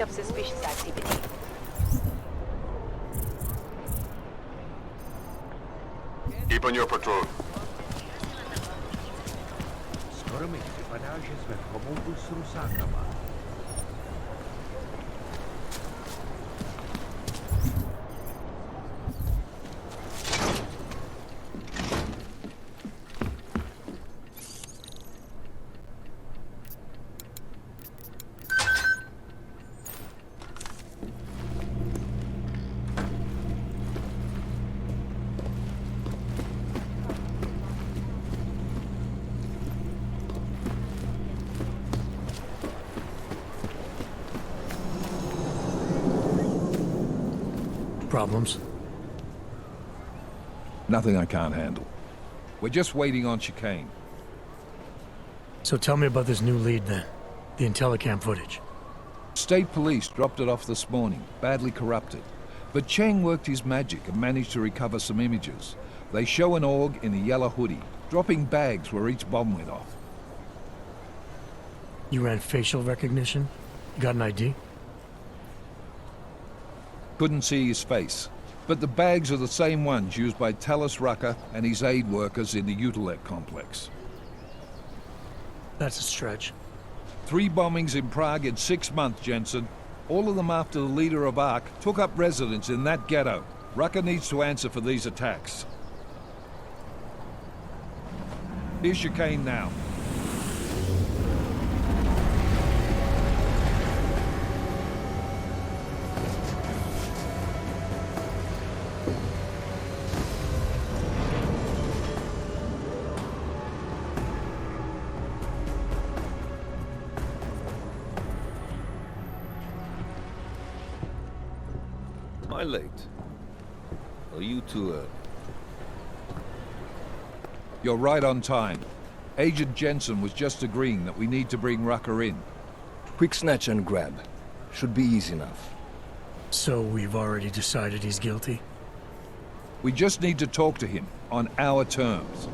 of suspicious activity. Keep on your patrol. Skoro mi připadá, že jsme v homouku s rusákama. Problems? Nothing I can't handle. We're just waiting on chicane. So tell me about this new lead then. The Intellicam footage. State police dropped it off this morning, badly corrupted. But Cheng worked his magic and managed to recover some images. They show an Aug in a yellow hoodie, dropping bags where each bomb went off. You ran facial recognition? You got an ID? Couldn't see his face. But the bags are the same ones used by Talos Rucker and his aid workers in the Illuminate complex. That's a stretch. 3 bombings in Prague in 6 months, Jensen. All of them after the leader of ARC took up residence in that ghetto. Rucker needs to answer for these attacks. Here's chicane now. Am I late? Are you too early? You're right on time. Agent Jensen was just agreeing that we need to bring Rucker in. Quick snatch and grab. Should be easy enough. So we've already decided he's guilty? We just need to talk to him on our terms,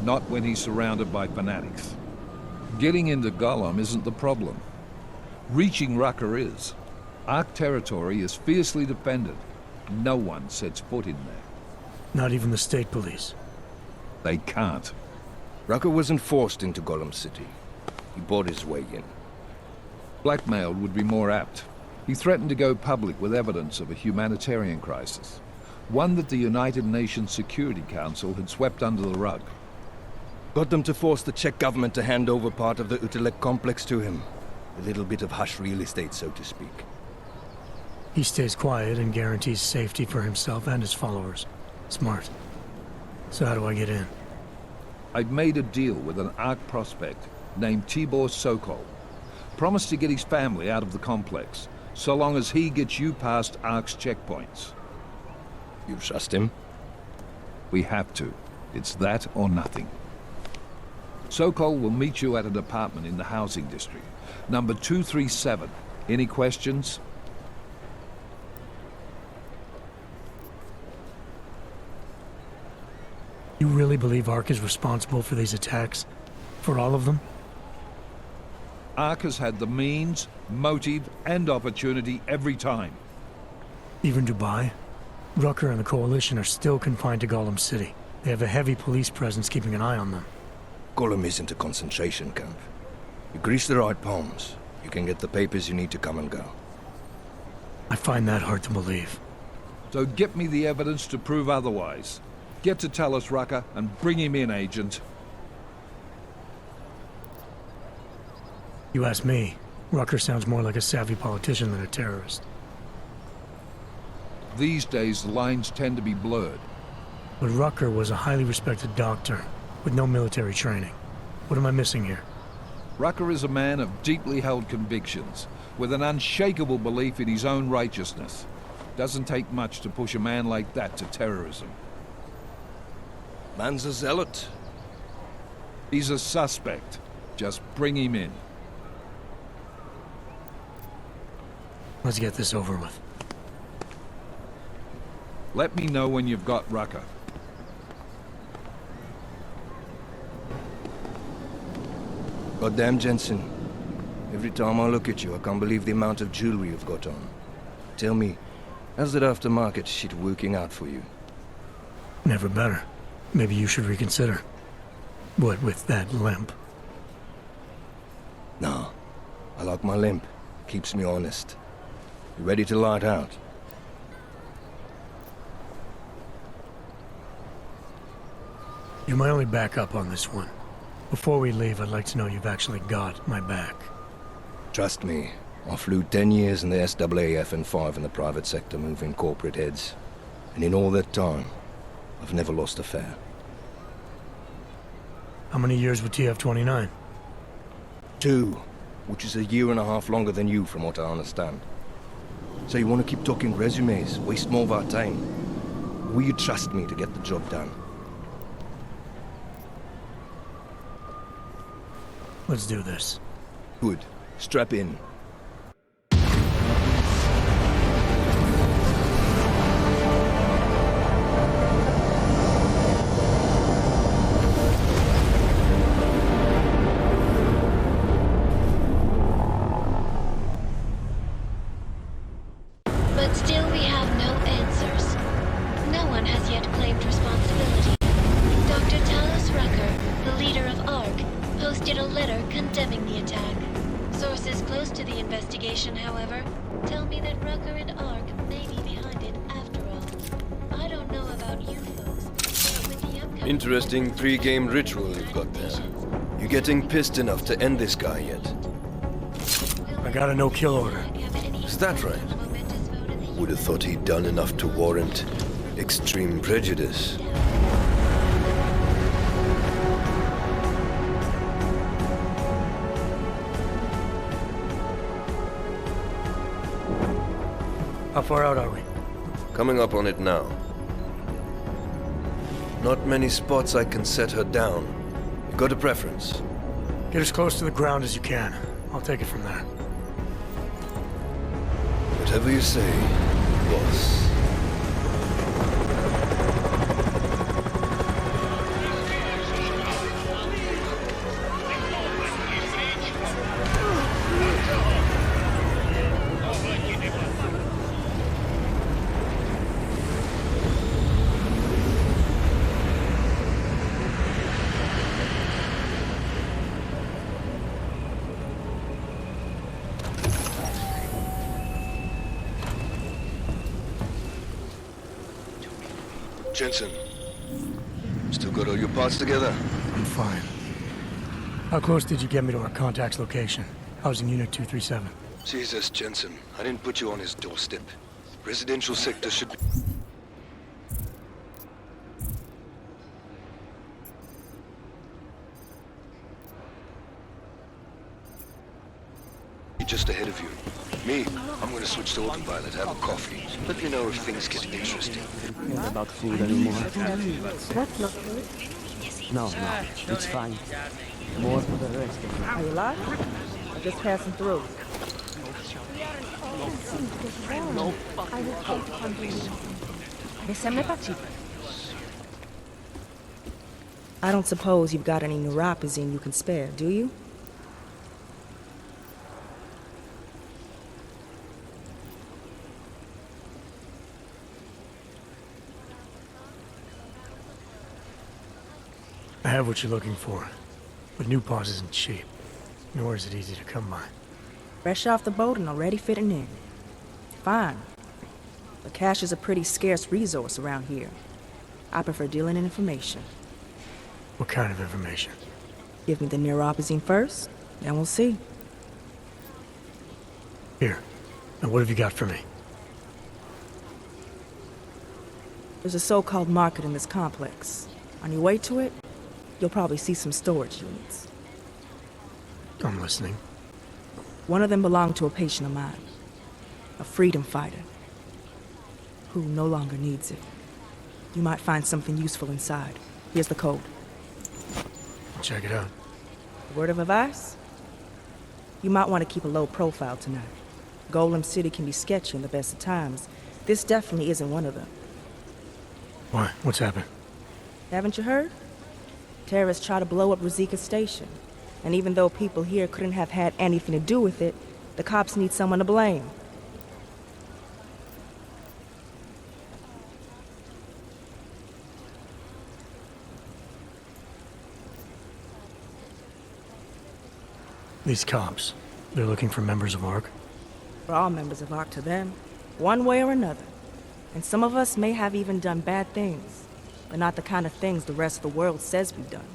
not when he's surrounded by fanatics. Getting into Gollum isn't the problem. Reaching Rucker is. ARC territory is fiercely defended. No one sets foot in there. Not even the state police? They can't. Rucker wasn't forced into Gollum City. He bought his way in. Blackmailed would be more apt. He threatened to go public with evidence of a humanitarian crisis. One that the United Nations Security Council had swept under the rug. Got them to force the Czech government to hand over part of the Illuminate complex to him. A little bit of hush real estate, so to speak. He stays quiet and guarantees safety for himself and his followers. Smart. So how do I get in? I've made a deal with an ARC prospect named Tibor Sokol. Promised to get his family out of the complex, so long as he gets you past ARC's checkpoints. You trust him? We have to. It's that or nothing. Sokol will meet you at an apartment in the housing district. Number 237. Any questions? You really believe ARC is responsible for these attacks? For all of them? ARC has had the means, motive, and opportunity every time. Even Dubai? Rucker and the Coalition are still confined to Gollum City. They have a heavy police presence keeping an eye on them. Gollum isn't a concentration camp. You grease the right palms, you can get the papers you need to come and go. I find that hard to believe. So get me the evidence to prove otherwise. Get to Talos Rucker and bring him in, Agent. You ask me, Rucker sounds more like a savvy politician than a terrorist. These days, the lines tend to be blurred. But Rucker was a highly respected doctor, with no military training. What am I missing here? Rucker is a man of deeply held convictions, with an unshakable belief in his own righteousness. Doesn't take much to push a man like that to terrorism. Man's a zealot. He's a suspect. Just bring him in. Let's get this over with. Let me know when you've got Rucker. Goddamn Jensen. Every time I look at you, I can't believe the amount of jewelry you've got on. Tell me, how's that aftermarket shit working out for you? Never better. Maybe you should reconsider. What with that limp? Nah, I like my limp. Keeps me honest. You ready to light out? You're my only backup on this one. Before we leave, I'd like to know you've actually got my back. Trust me, I flew 10 years in the SAAF and 5 in the private sector moving corporate heads. And in all that time, I've never lost a fare. How many years with TF-29? 2, which is a year and a half longer than you from what I understand. So you want to keep talking resumes, waste more of our time? Will you trust me to get the job done? Let's do this. Good. Strap in. But still we have no answers. No one has yet claimed responsibility. Dr. Talos Rucker, the leader of ARC, posted a letter condemning the attack. Sources close to the investigation, however, tell me that Rucker and ARC may be behind it after all. I don't know about you folks, but with the upcoming... Interesting pre-game ritual you've got there. You getting pissed enough to end this guy yet? I got a no-kill order. Is that right? Would have thought he'd done enough to warrant extreme prejudice. How far out are we? Coming up on it now. Not many spots I can set her down. You got a preference? Get as close to the ground as you can. I'll take it from there. Whatever you say, boss. Jensen, still got all your parts together? I'm fine. How close did you get me to our contact's location? I was in Unit 237. Jesus, Jensen, I didn't put you on his doorstep. Residential sector should be... just ahead of you. Me, I'm gonna switch to autopilot, have a coffee. Let me know if things get interesting. Not about food anymore. That's not good. No, it's fine. More for the rest of it. Are you lost? Or just passing through? No. I will take upon believing. I don't suppose you've got any neuropazine you can spare, do you? I have what you're looking for, but new pause isn't cheap, nor is it easy to come by. Fresh off the boat and already fitting in. Fine. But cash is a pretty scarce resource around here. I prefer dealing in information. What kind of information? Give me the neuropazine first, then we'll see. Here. Now what have you got for me? There's a so-called market in this complex. On your way to it, you'll probably see some storage units. I'm listening. One of them belonged to a patient of mine. A freedom fighter. Who no longer needs it. You might find something useful inside. Here's the code. I'll check it out. Word of advice? You might want to keep a low profile tonight. Golem City can be sketchy in the best of times. This definitely isn't one of them. Why? What's happened? Haven't you heard? Terrorists try to blow up Rosika Station. And even though people here couldn't have had anything to do with it, the cops need someone to blame. These cops, they're looking for members of ARC? We're all members of ARC to them, one way or another. And some of us may have even done bad things, but not the kind of things the rest of the world says we've done.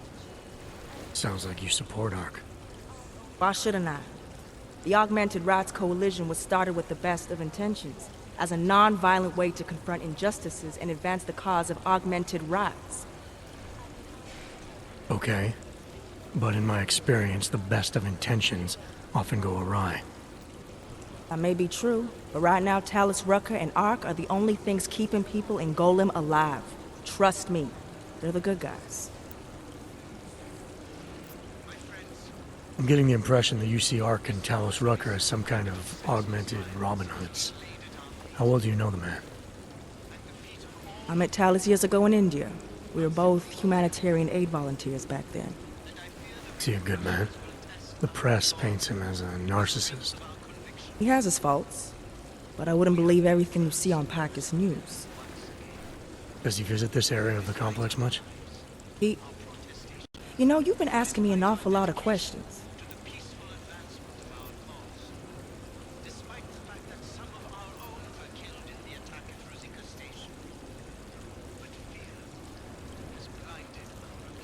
Sounds like you support ARC. Why shouldn't I? The Augmented Rights Coalition was started with the best of intentions, as a non-violent way to confront injustices and advance the cause of augmented rights. Okay. But in my experience, the best of intentions often go awry. That may be true, but right now Talus Rucker and ARC are the only things keeping people in Golem alive. Trust me, they're the good guys. I'm getting the impression that you see ARC and Talus Rucker as some kind of augmented Robin Hoods. How well do you know the man? I met Talus years ago in India. We were both humanitarian aid volunteers back then. Is he a good man? The press paints him as a narcissist. He has his faults, but I wouldn't believe everything you see on Pakistan News. Does he visit this area of the complex much? You know, you've been asking me an awful lot of questions.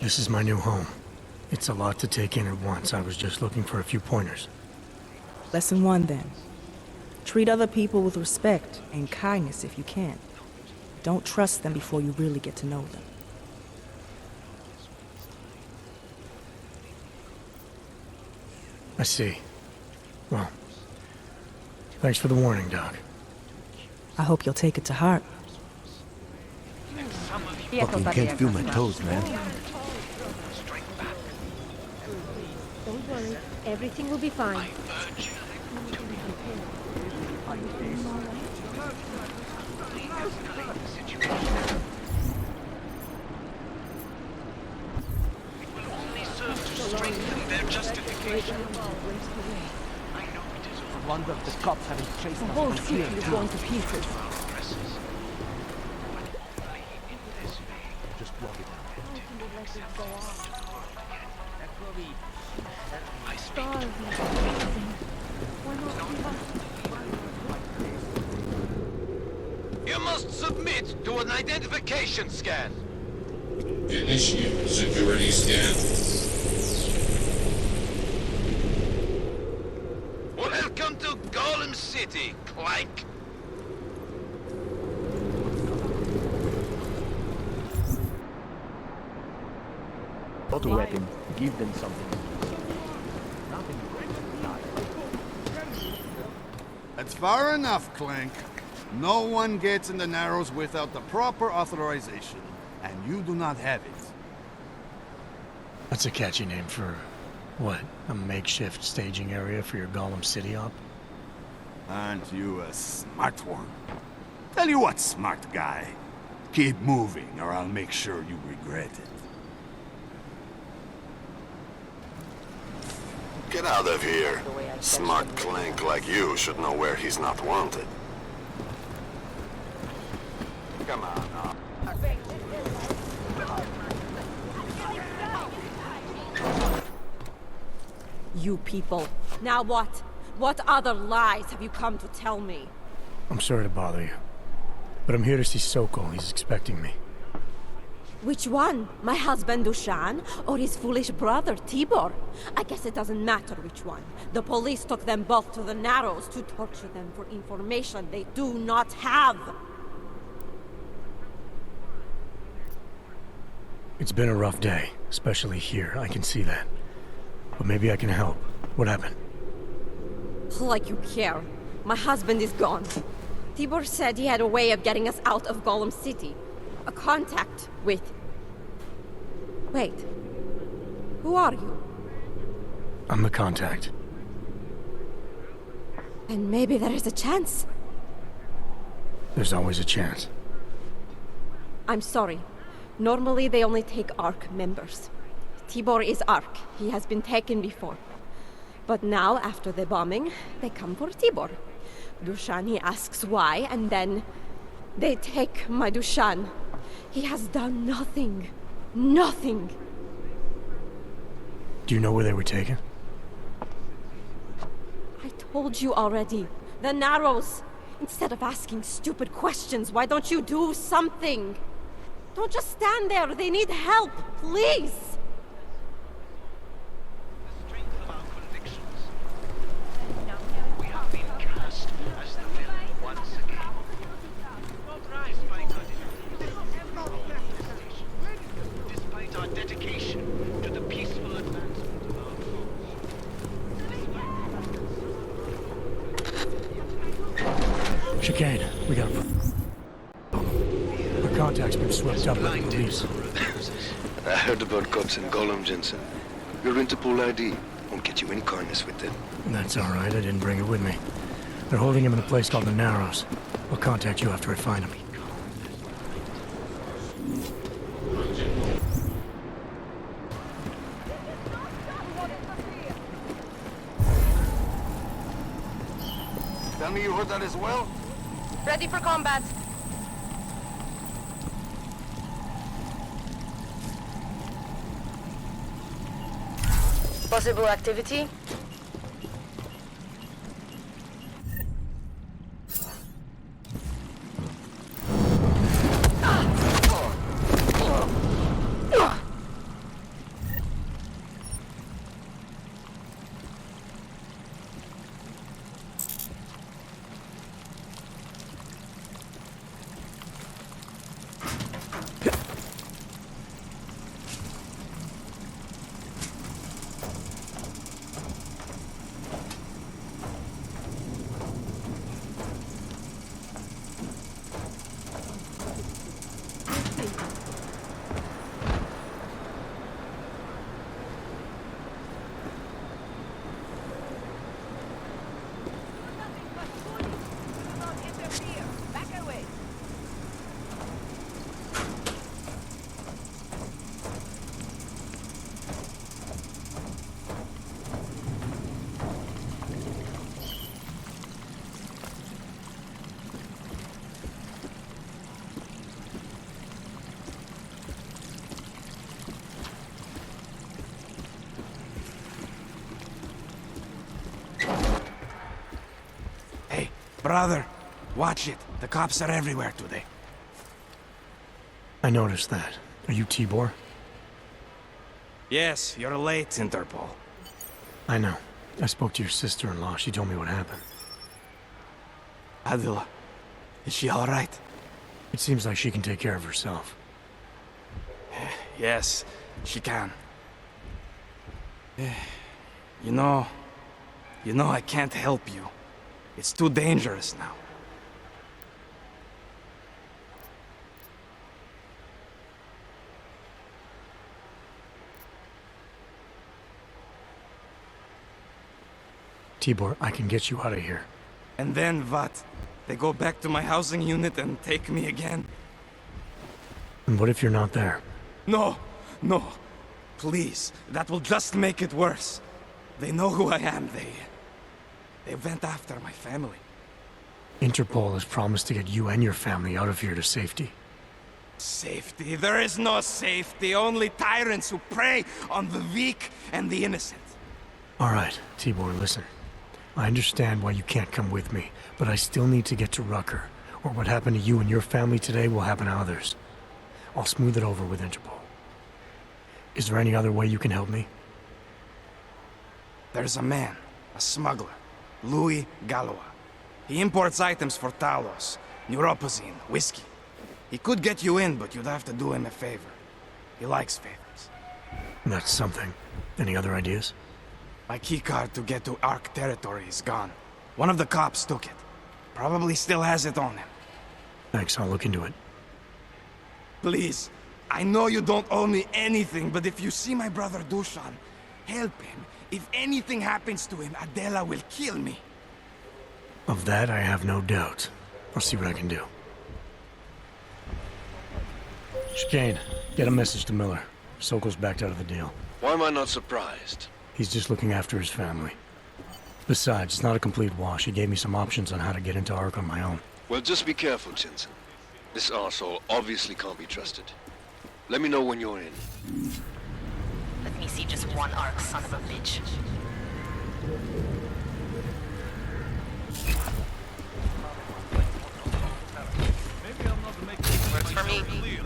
This is my new home. It's a lot to take in at once. I was just looking for a few pointers. Lesson 1, then. Treat other people with respect and kindness if you can. Don't trust them before you really get to know them. I see. Well, thanks for the warning, Doc. I hope you'll take it to heart. Fucking can't feel my toes, man. Don't worry, everything will be fine. I wonder if the cops haven't chased The us whole from city here, is too. going to pieces. Just block it out. You must submit to an identification scan. Initiate security scan. Welcome to Golem City, Clank. Auto weapon. Give them something. That's far enough, Clank. No one gets in the Narrows without the proper authorization, and you do not have it. That's a catchy name for, what, a makeshift staging area for your Golem City op? Aren't you a smart one? Tell you what, smart guy. Keep moving, or I'll make sure you regret it. Get out of here. Smart Clank like you should know where he's not wanted. Come on now. You people. Now what? What other lies have you come to tell me? I'm sorry to bother you, but I'm here to see Sokol. He's expecting me. Which one? My husband Dushan or his foolish brother Tibor? I guess it doesn't matter which one. The police took them both to the Narrows to torture them for information they do not have. It's been a rough day, especially here. I can see that. But maybe I can help. What happened? Like you care. My husband is gone. Tibor said he had a way of getting us out of Golem City. A contact with... Wait. Who are you? I'm the contact. And maybe there is a chance. There's always a chance. I'm sorry. Normally they only take ARC members. Tibor is Ark. He has been taken before. But now, after the bombing, they come for Tibor. Dushan, he asks why, and then they take my Dushan. He has done nothing. Nothing. Do you know where they were taken? I told you already. The Narrows. Instead of asking stupid questions, why don't you do something? Don't just stand there. They need help. Please. Chicane, we got a our contact's been swept up by the police. I heard about cops in Adam Jensen. Your Interpol ID won't get you any kindness with them. That's all right. I didn't bring it with me. They're holding him in a place called the Narrows. I'll contact you after I find him. Tell me you heard that as well? Ready for combat. Possible activity? Brother, watch it. The cops are everywhere today. I noticed that. Are you Tibor? Yes, you're late, Interpol. I know. I spoke to your sister-in-law. She told me what happened. Adila, is she all right? It seems like she can take care of herself. Yes, she can. You know, I can't help you. It's too dangerous now. Tibor, I can get you out of here. And then what? They go back to my housing unit and take me again? And what if you're not there? No, no. Please, that will just make it worse. They know who I am. They went after my family. Interpol has promised to get you and your family out of here to safety. Safety? There is no safety. Only tyrants who prey on the weak and the innocent. All right, Tibor, listen. I understand why you can't come with me, but I still need to get to Rucker, or what happened to you and your family today will happen to others. I'll smooth it over with Interpol. Is there any other way you can help me? There's a man, a smuggler, Louis Galois. He imports items for Talos, neuropozyne, whiskey. He could get you in, but you'd have to do him a favor. He likes favors. That's something. Any other ideas? My keycard to get to Ark territory is gone. One of the cops took it. Probably still has it on him. Thanks, I'll look into it. Please, I know you don't owe me anything, but if you see my brother Dushan, help him. If anything happens to him, Adela will kill me. Of that, I have no doubt. I'll see what I can do. Chicane, get a message to Miller. Sokol's backed out of the deal. Why am I not surprised? He's just looking after his family. Besides, it's not a complete wash. He gave me some options on how to get into Ark on my own. Well, just be careful, Jensen. This arsehole obviously can't be trusted. Let me know when you're in. Let me see just one Ark, son of a bitch. Maybe I'm not making Works for me. clear.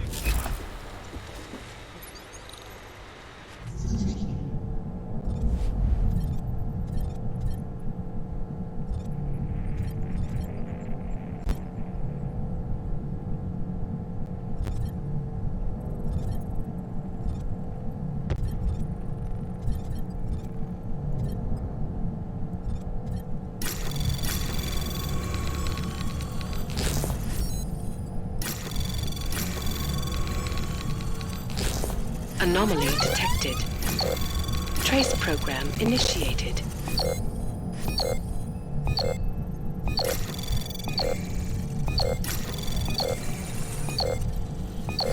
Anomaly detected. Trace program initiated.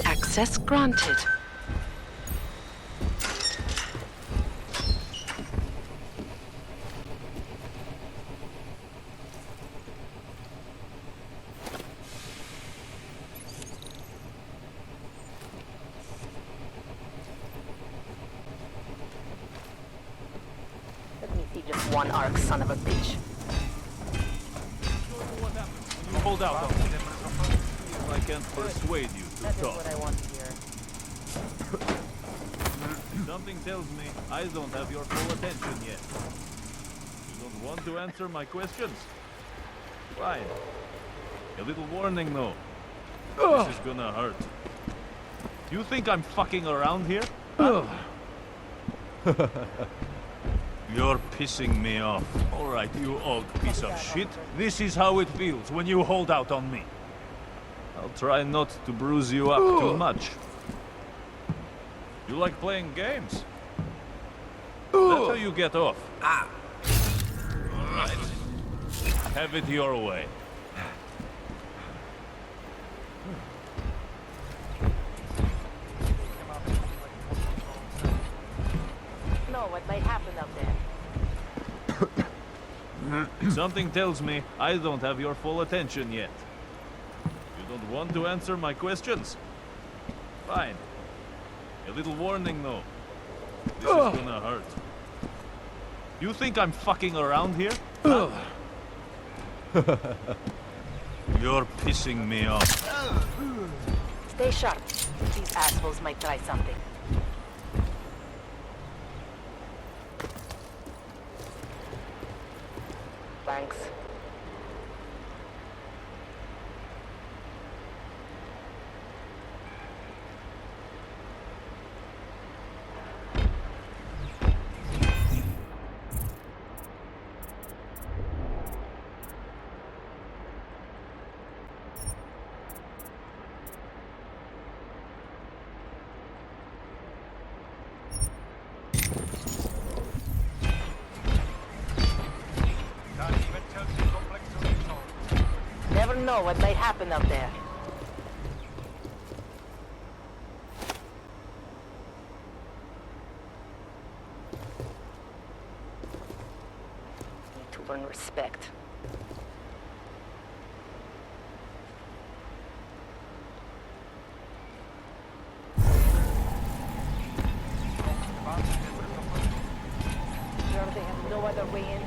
Access granted. Let me see just one Ark, son of a bitch. You hold out on me. If I can't persuade you to That is talk. what I want to hear. Something tells me I don't have your full attention yet. You don't want to answer my questions? Fine. A little warning though. This is gonna hurt. You think I'm fucking around here? Huh? You're pissing me off. Alright, you Aug piece of shit. This is how it feels when you hold out on me. I'll try not to bruise you up too much. You like playing games? That's how you get off. Alright. Have it your way. No, what might happen up there? Something tells me I don't have your full attention yet. You don't want to answer my questions? Fine. A little warning though. This is gonna hurt. You think I'm fucking around here? Huh? You're pissing me off. Stay sharp. These assholes might try something. Thanks. Never know what might happen up there. Need to earn respect. Sure they have no other way in?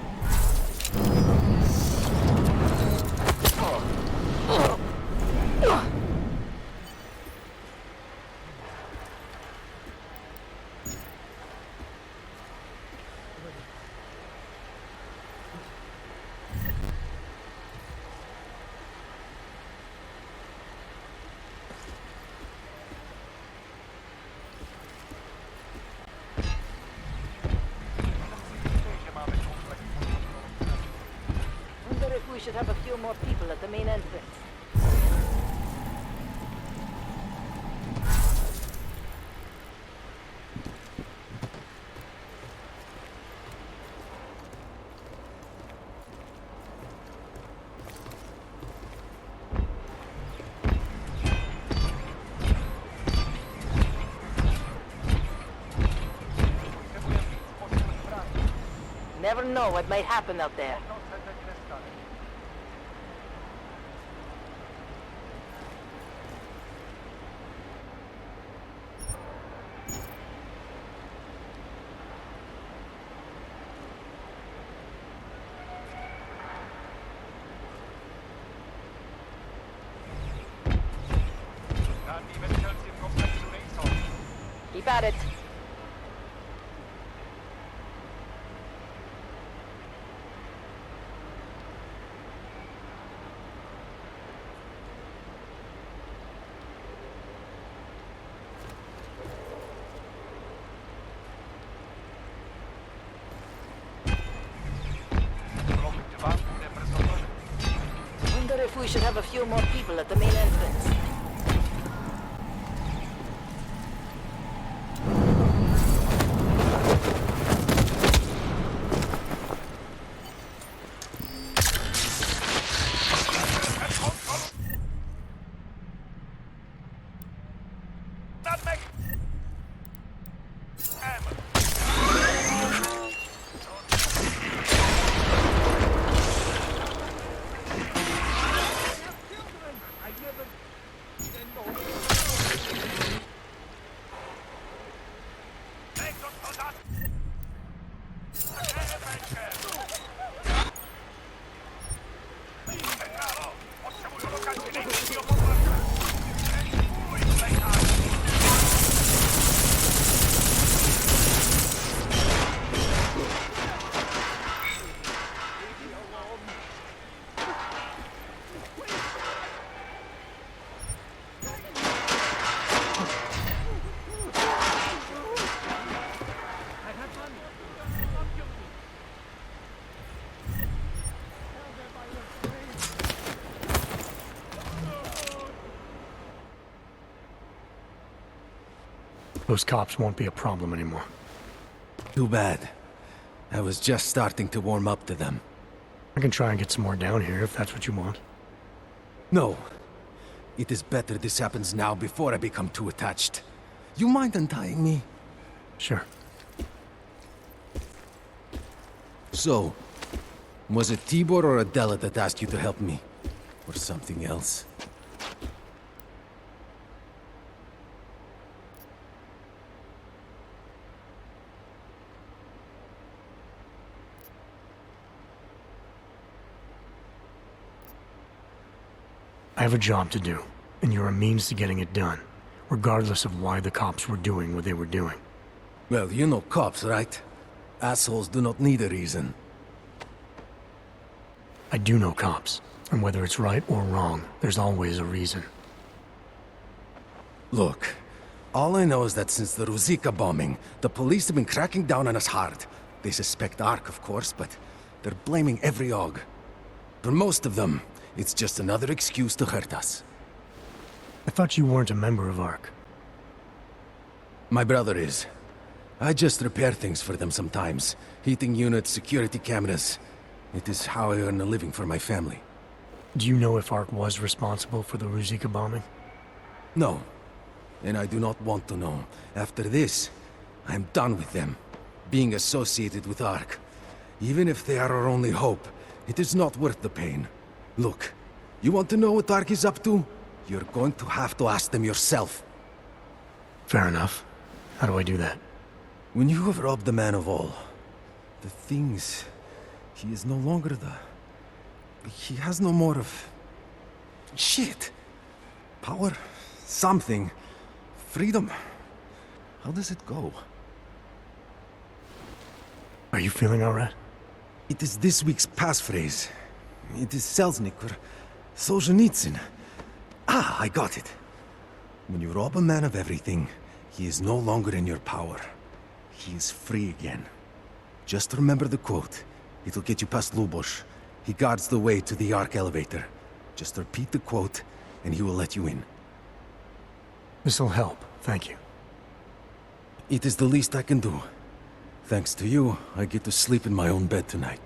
Wonder if we should have a few more people at the main entrance. don't know what might happen out there. Keep at it. Wonder if we should have a few more people at the main entrance. Those cops won't be a problem anymore. Too bad. I was just starting to warm up to them. I can try and get some more down here if that's what you want. No. It is better this happens now before I become too attached. You mind untying me? Sure. So, was it Tibor or Adela that asked you to help me? Or something else? I have a job to do, and you're a means to getting it done, regardless of why the cops were doing what they were doing. Well, you know cops, right? Assholes do not need a reason. I do know cops, and whether it's right or wrong, there's always a reason. Look, all I know is that since the Ruzicka bombing, the police have been cracking down on us hard. They suspect Ark, of course, but they're blaming every Aug. For most of them, it's just another excuse to hurt us. I thought you weren't a member of Ark. My brother is. I just repair things for them sometimes. Heating units, security cameras. It is how I earn a living for my family. Do you know if Ark was responsible for the Ruzicka bombing? No. And I do not want to know. After this, I'm done with them. Being associated with Ark. Even if they are our only hope, it is not worth the pain. Look, you want to know what Ark is up to? You're going to have to ask them yourself. Fair enough. How do I do that? When you have robbed the man of all, the things... He is no longer the... He has no more of... Shit! Power? Something. Freedom. How does it go? Are you feeling alright? It is this week's passphrase. It is Selznick or Solzhenitsyn. Ah, I got it. When you rob a man of everything, he is no longer in your power. He is free again. Just remember the quote. It'll get you past Lubosh. He guards the way to the Ark elevator. Just repeat the quote, and he will let you in. This'll help, thank you. It is the least I can do. Thanks to you, I get to sleep in my own bed tonight.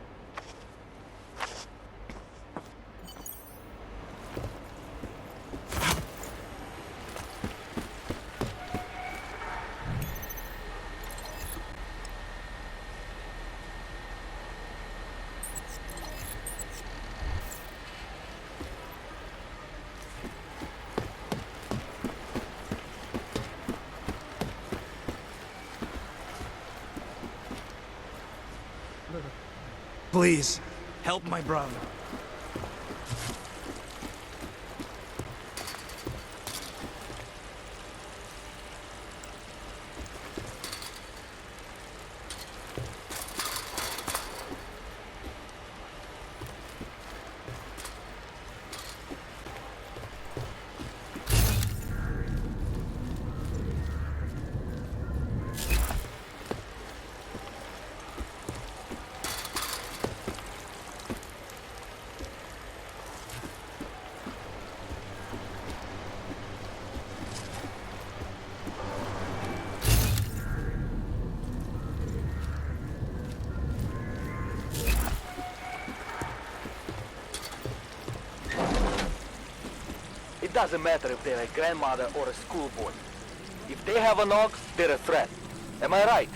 Please, help my brother. It doesn't matter if they're a grandmother or a schoolboy. If they have an aug, they're a threat. Am I right?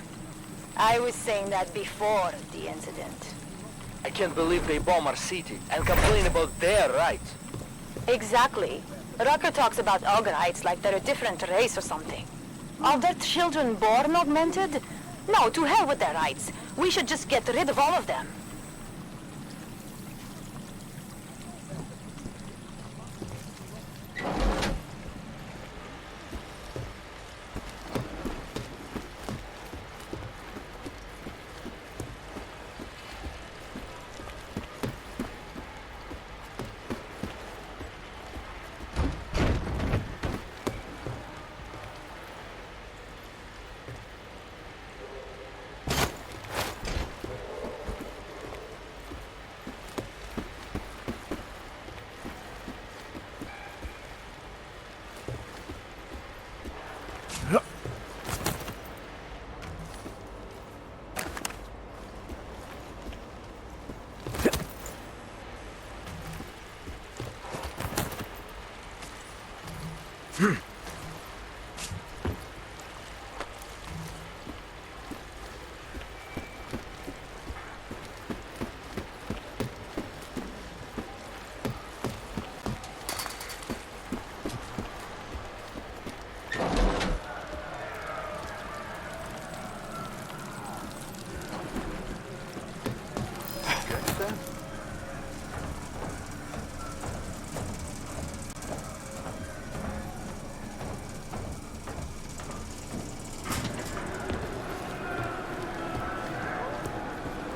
I was saying that before the incident. I can't believe they bomb our city and complain about their rights. Exactly. Rucker talks about aug rights like they're a different race or something. Are their children born augmented? No, to hell with their rights. We should just get rid of all of them.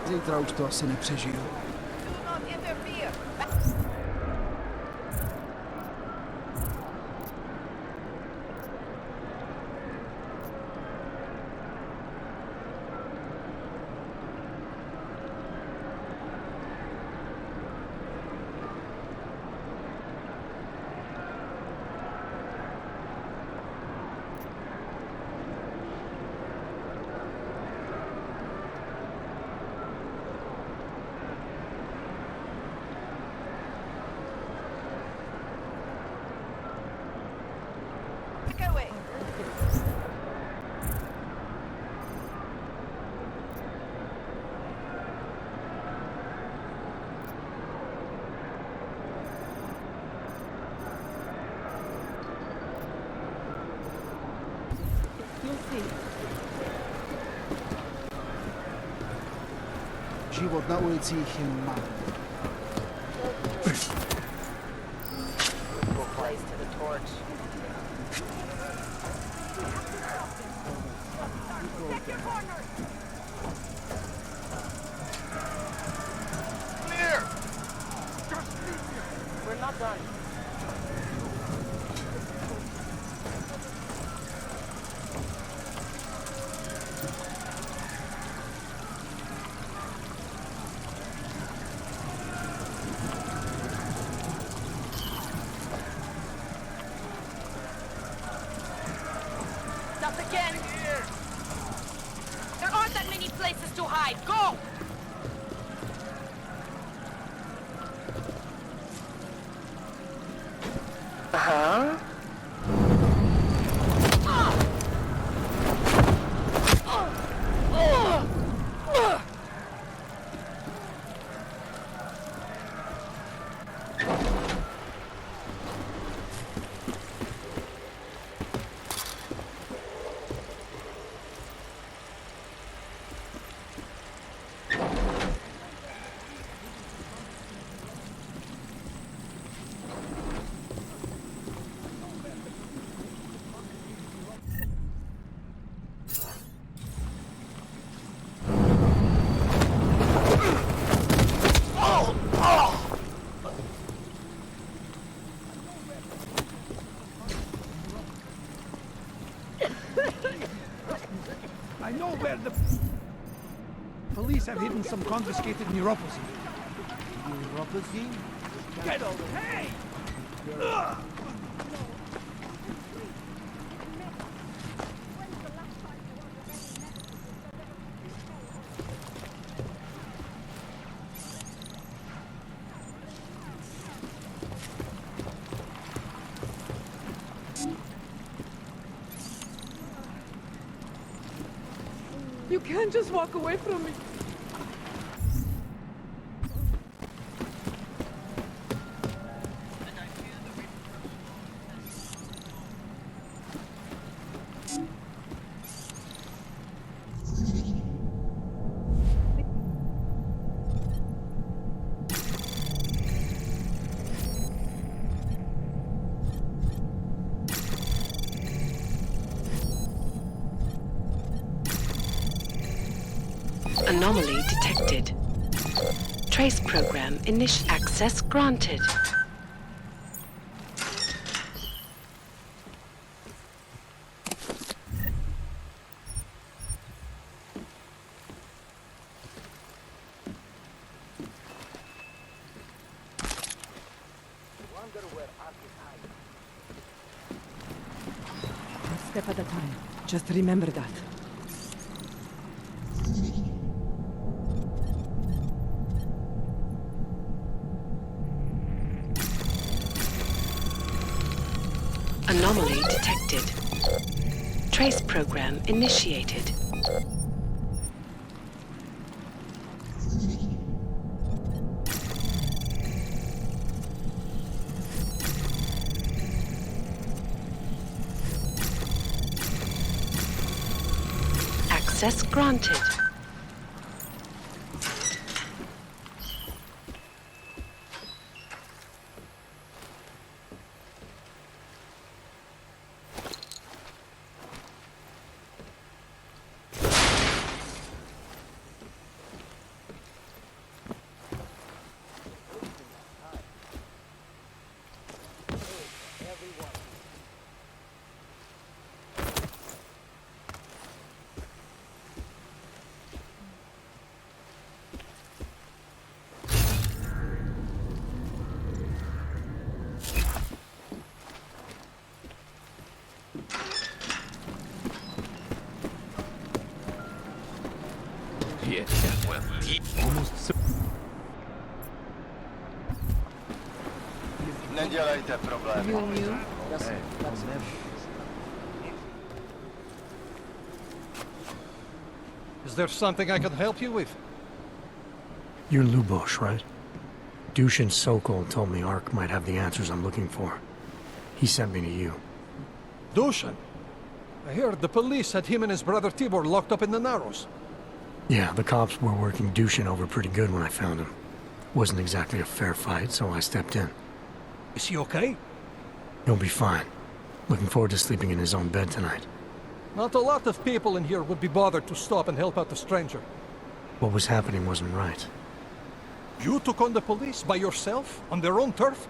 Zítra už to asi nepřežiju. Život na ulicích je malý. Clear! We're not done. I know where the police have hidden some confiscated neuropathy. Neuropathy? Get over! Hey! Ugh! You can't just walk away from me. Anomaly detected. Trace program access granted. One step at a time. Just remember that. Anomaly detected. Trace program initiated. Access granted. Nedělejte problémy. Is there something I can help you with? You're Lubosh, right? Dushin Sokol told me Ark might have the answers I'm looking for. He sent me to you. Dushin? I heard the police had him and his brother Tibor locked up in the Narrows. Yeah, the cops were working Dushin over pretty good when I found him. Wasn't exactly a fair fight, so I stepped in. Is he okay? He'll be fine. Looking forward to sleeping in his own bed tonight. Not a lot of people in here would be bothered to stop and help out the stranger. What was happening wasn't right. You took on the police by yourself, on their own turf?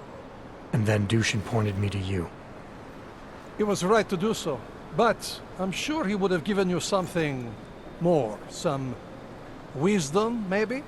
And then Dushin pointed me to you. He was right to do so, but I'm sure he would have given you something more. Some wisdom, maybe?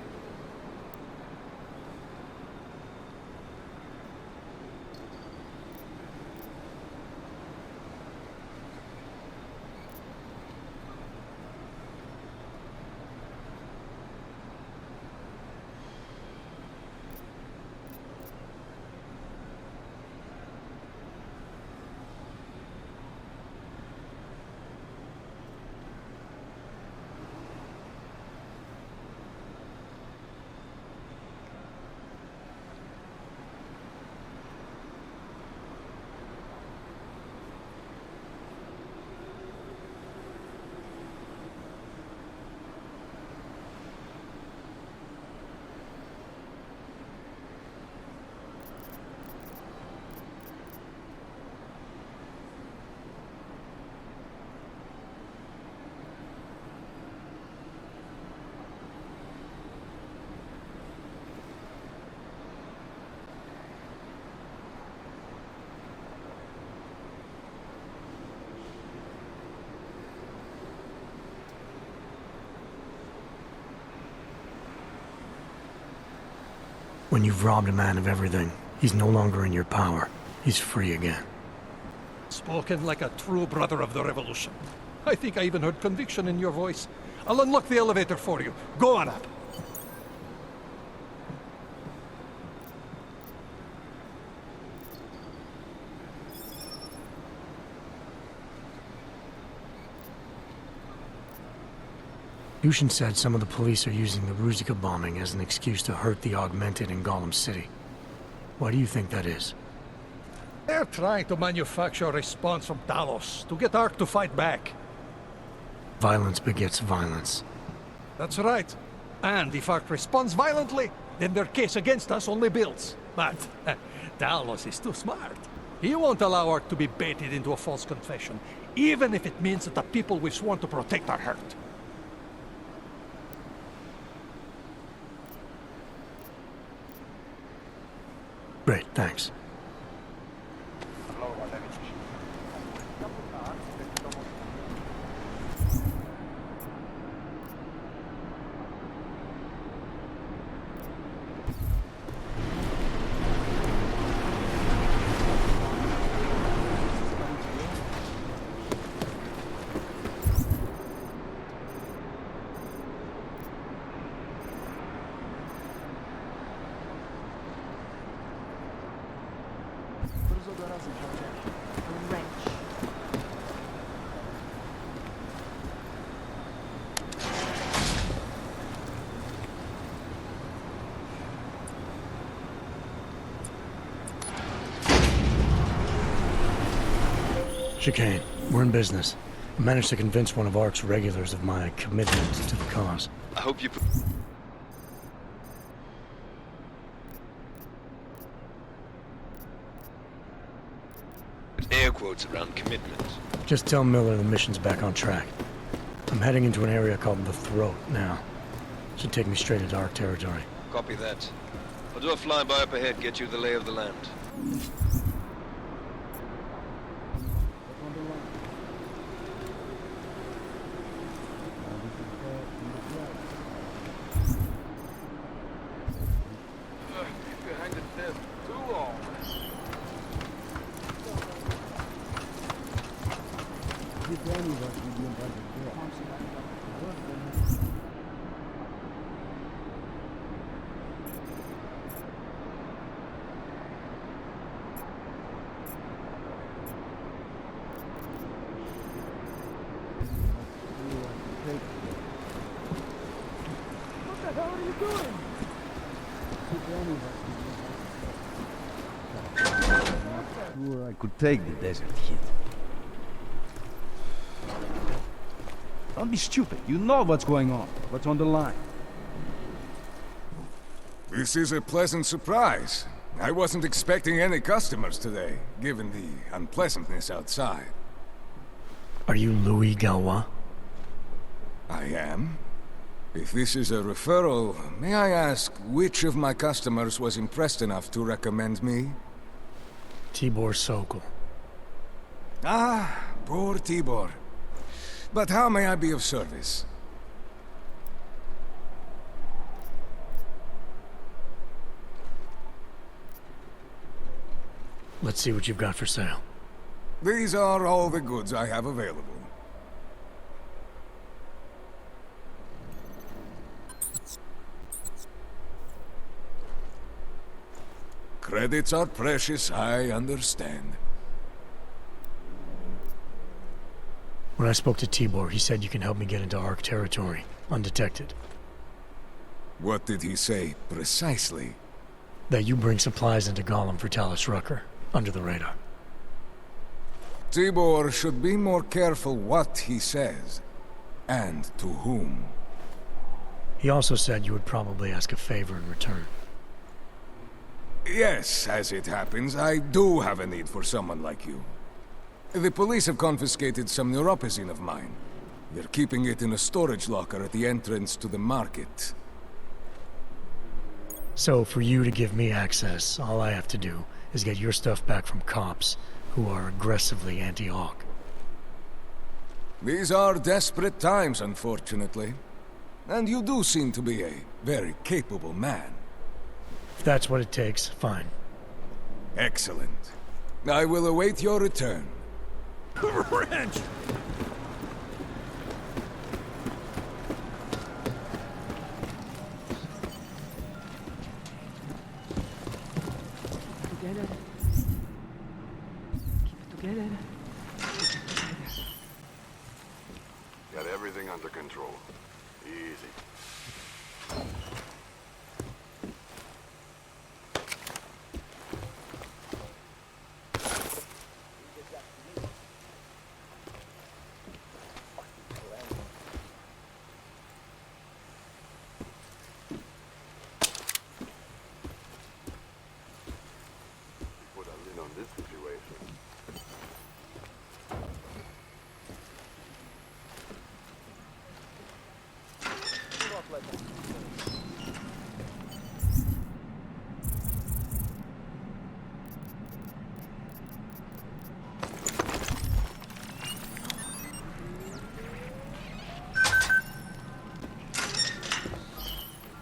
When you've robbed a man of everything, he's no longer in your power. He's free again. Spoken like a true brother of the revolution. I think I even heard conviction in your voice. I'll unlock the elevator for you. Go on up. Yushin said some of the police are using the Ruzicka bombing as an excuse to hurt the augmented in Gollum City. Why do you think that is? They're trying to manufacture a response from Talos to get Ark to fight back. Violence begets violence. That's right. And if Ark responds violently, then their case against us only builds. But Talos is too smart. He won't allow Ark to be baited into a false confession, even if it means that the people we've sworn to protect are hurt. Great, thanks. Chicane, we're in business. I managed to convince one of Ark's regulars of my commitment to the cause. I hope you put air quotes around commitment. Just tell Miller the mission's back on track. I'm heading into an area called the Throat now. Should take me straight into Ark territory. Copy that. I'll do a flyby up ahead, get you the lay of the land. Sure, I could take the desert heat. Don't be stupid. You know what's going on. What's on the line? This is a pleasant surprise. I wasn't expecting any customers today, given the unpleasantness outside. Are you Louis Galwa? I am. If this is a referral, may I ask which of my customers was impressed enough to recommend me? Tibor Sokol. Ah, poor Tibor. But how may I be of service? Let's see what you've got for sale. These are all the goods I have available. Credits are precious, I understand. When I spoke to Tibor, he said you can help me get into Ark territory, undetected. What did he say, precisely? That you bring supplies into Gollum for Talos Rucker, under the radar. Tibor should be more careful what he says, and to whom. He also said you would probably ask a favor in return. Yes, as it happens, I do have a need for someone like you. The police have confiscated some neuropozyne of mine. They're keeping it in a storage locker at the entrance to the market. So for you to give me access, all I have to do is get your stuff back from cops who are aggressively anti-Aug. These are desperate times, unfortunately. And you do seem to be a very capable man. If that's what it takes, fine. Excellent. I will await your return. Wrench! Together. Keep it together. Got everything under control. Easy. Put a lid on this situation.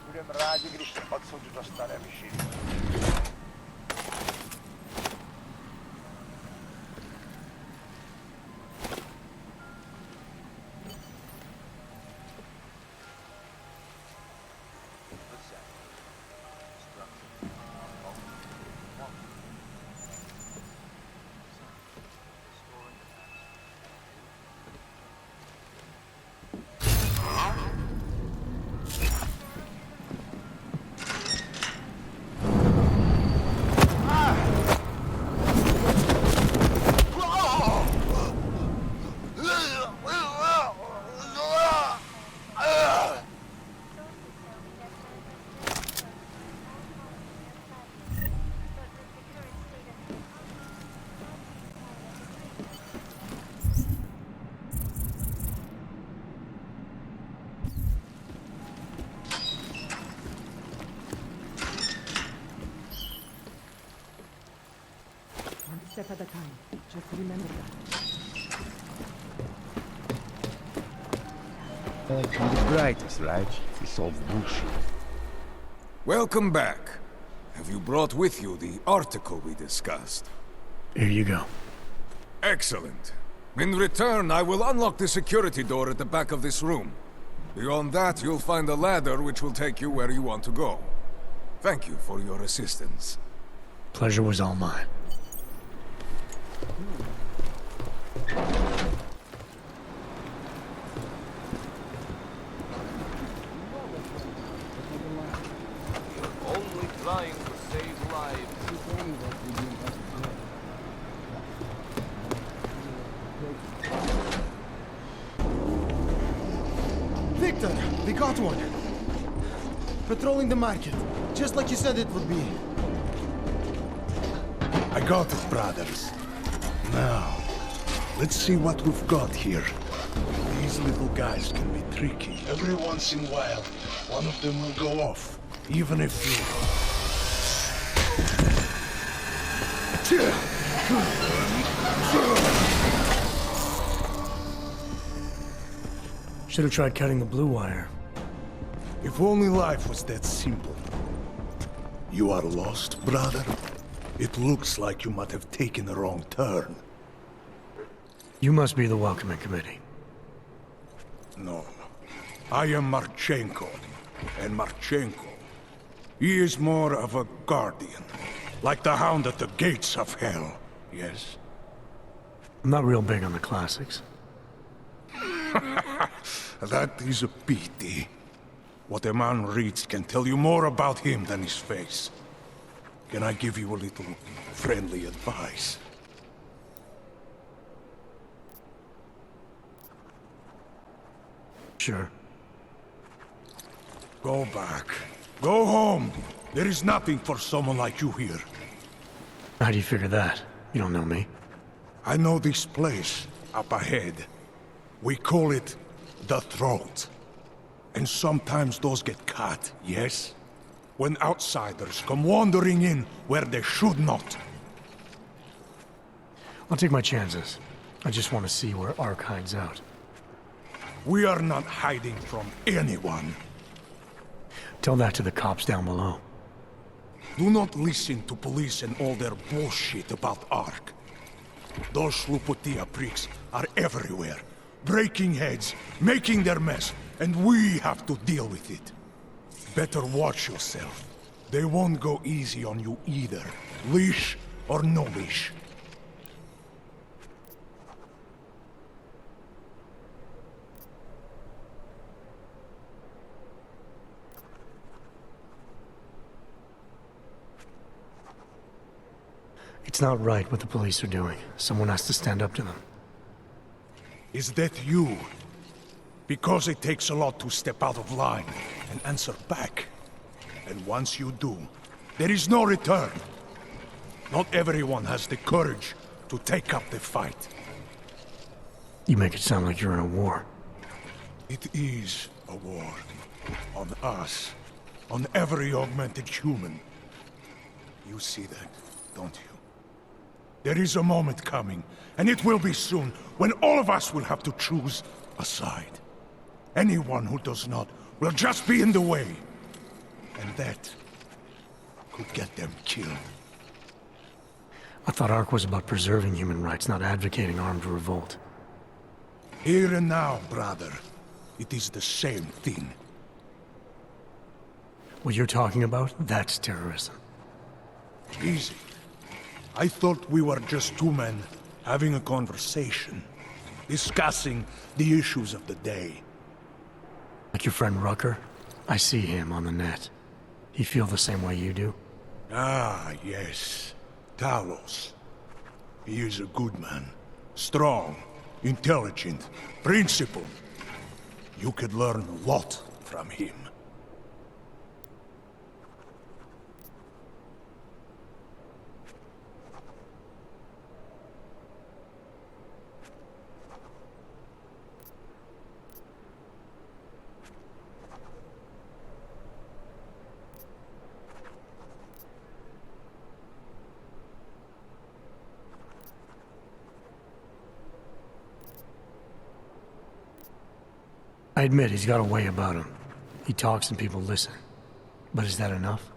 Budem rádi, když se odsud dostaneme všichni. One step at a time. Just remember that. From the brightest, right? It's all bullshit. Welcome back. Have you brought with you the article we discussed? Here you go. Excellent. In return, I will unlock the security door at the back of this room. Beyond that, you'll find a ladder which will take you where you want to go. Thank you for your assistance. Pleasure was all mine. Only trying to save lives. Victor, we got one. Patrolling the market, just like you said it would be. I got it, brothers. Now, let's see what we've got here. These little guys can be tricky. Every once in a while, one of them will go off, even if you... Should have tried cutting the blue wire. If only life was that simple. You are lost, brother? It looks like you might have taken a wrong turn. You must be the welcoming committee. No. I am Marchenko. And Marchenko, he is more of a guardian. Like the hound at the gates of hell, yes? I'm not real big on the classics. That is a pity. What a man reads can tell you more about him than his face. Can I give you a little friendly advice? Sure. Go back. Go home. There is nothing for someone like you here. How do you figure that? You don't know me. I know this place, up ahead. We call it the Throat. And sometimes those get cut, yes? When outsiders come wandering in where they should not. I'll take my chances. I just want to see where Ark hides out. We are not hiding from anyone. Tell that to the cops down below. Do not listen to police and all their bullshit about Ark. Those Slupotia pricks are everywhere, breaking heads, making their mess, and we have to deal with it. Better watch yourself. They won't go easy on you either, leash or no leash. It's not right what the police are doing. Someone has to stand up to them. Is that you? Because it takes a lot to step out of line and answer back. And once you do, there is no return. Not everyone has the courage to take up the fight. You make it sound like you're in a war. It is a war. On us. On every augmented human. You see that, don't you? There is a moment coming, and it will be soon, when all of us will have to choose a side. Anyone who does not will just be in the way. And that could get them killed. I thought Ark was about preserving human rights, not advocating armed revolt. Here and now, brother. It is the same thing. What you're talking about, that's terrorism. Easy. I thought we were just two men having a conversation, discussing the issues of the day. Like your friend Rucker? I see him on the net. He feel the same way you do? Ah, yes. Talos. He is a good man. Strong, intelligent, principled. You could learn a lot from him. I admit he's got a way about him. He talks and people listen. But is that enough?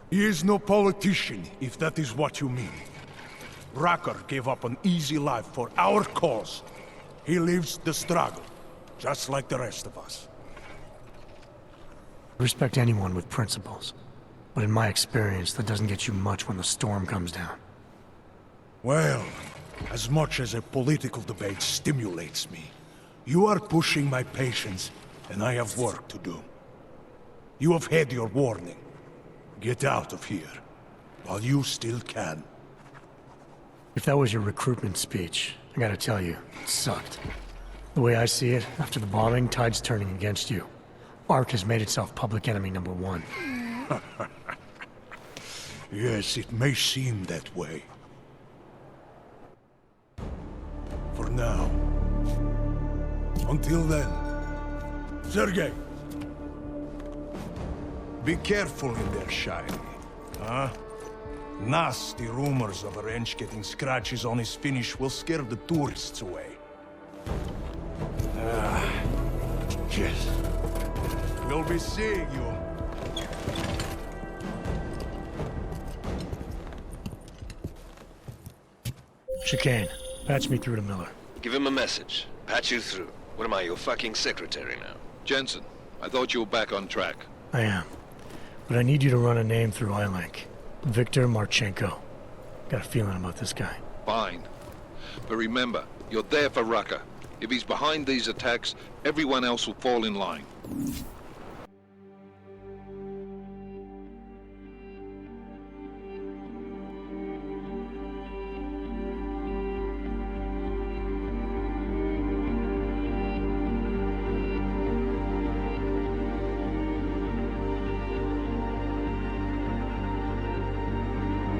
He is no politician, if that is what you mean. Rucker gave up an easy life for our cause. He lives the struggle, just like the rest of us. I respect anyone with principles. But in my experience, that doesn't get you much when the storm comes down. Well, as much as a political debate stimulates me, you are pushing my patience, and I have work to do. You have had your warning. Get out of here, while you still can. If that was your recruitment speech, I gotta tell you, it sucked. The way I see it, after the bombing, tide's turning against you. Ark has made itself public enemy #1. Yes, it may seem that way. For now. Until then, Sergei! Be careful in there, Shiny. Huh? Nasty rumors of a wrench getting scratches on his finish will scare the tourists away. Yes. We'll be seeing you. Chicane, patch me through to Miller. Give him a message. Patch you through. What am I, your fucking secretary now? Jensen, I thought you were back on track. I am. But I need you to run a name through iLink. Viktor Marchenko. Got a feeling about this guy. Fine. But remember, you're there for Rucker. If he's behind these attacks, everyone else will fall in line.